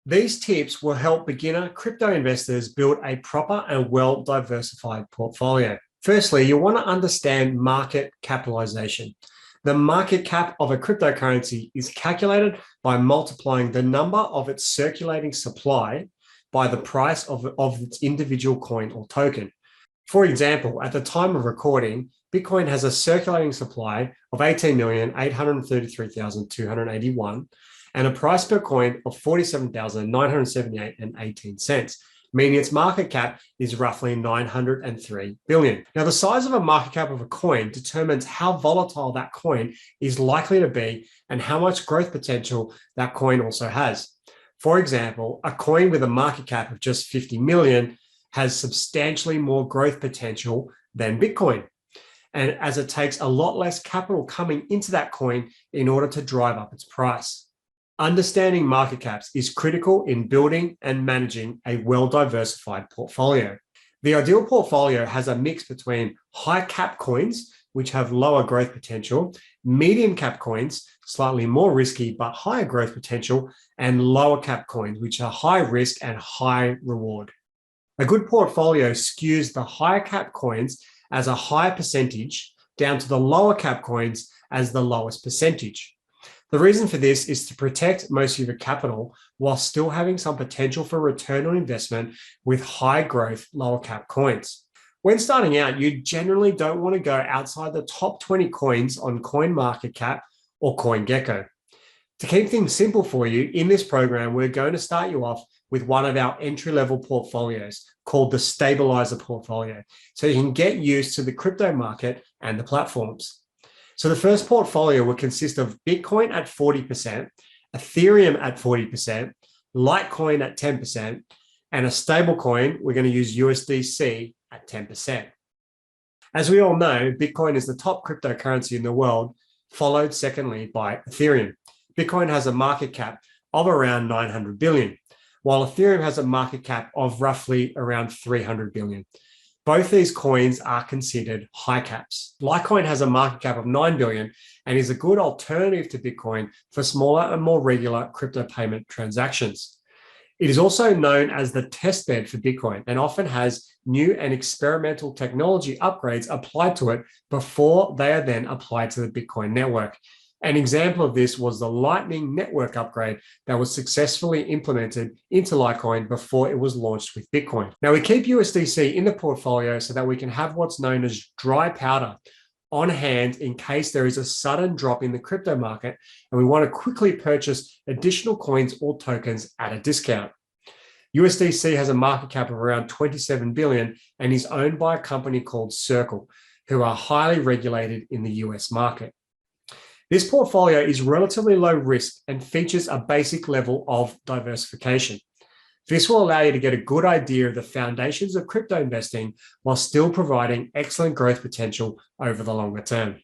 These tips will help beginner crypto investors build a proper and well-diversified portfolio. Firstly, you want to understand market capitalization. The market cap of a cryptocurrency is calculated by multiplying the number of its circulating supply by the price of its individual coin or token. For example, at the time of recording, Bitcoin has a circulating supply of 18,833,281 and a price per coin of 47,978.18, meaning its market cap is roughly 903 billion. Now, the size of a market cap of a coin determines how volatile that coin is likely to be and how much growth potential that coin also has. For example, a coin with a market cap of just 50 million has substantially more growth potential than Bitcoin, and as it takes a lot less capital coming into that coin in order to drive up its price. Understanding market caps is critical in building and managing a well-diversified portfolio. The ideal portfolio has a mix between high cap coins, which have lower growth potential, medium cap coins, slightly more risky but higher growth potential, and lower cap coins, which are high risk and high reward. A good portfolio skews the higher cap coins as a higher percentage down to the lower cap coins as the lowest percentage. The reason for this is to protect most of your capital while still having some potential for return on investment with high growth, lower cap coins. When starting out, you generally don't want to go outside the top 20 coins on CoinMarketCap or CoinGecko. To keep things simple for you, in this program, we're going to start you off with one of our entry-level portfolios called the Stabilizer portfolio, so you can get used to the crypto market and the platforms. So the first portfolio will consist of Bitcoin at 40%, Ethereum at 40%, Litecoin at 10%, and a stable coin, we're going to use USDC at 10%. As we all know, Bitcoin is the top cryptocurrency in the world, followed secondly by Ethereum. Bitcoin has a market cap of around 900 billion, while Ethereum has a market cap of roughly around 300 billion. Both these coins are considered high caps. Litecoin has a market cap of 9 billion and is a good alternative to Bitcoin for smaller and more regular crypto payment transactions. It is also known as the testbed for Bitcoin and often has new and experimental technology upgrades applied to it before they are then applied to the Bitcoin network. An example of this was the Lightning Network upgrade that was successfully implemented into Litecoin before it was launched with Bitcoin. Now, we keep USDC in the portfolio so that we can have what's known as dry powder on hand in case there is a sudden drop in the crypto market and we want to quickly purchase additional coins or tokens at a discount. USDC has a market cap of around 27 billion and is owned by a company called Circle, who are highly regulated in the US market. This portfolio is relatively low risk and features a basic level of diversification. This will allow you to get a good idea of the foundations of crypto investing while still providing excellent growth potential over the longer term.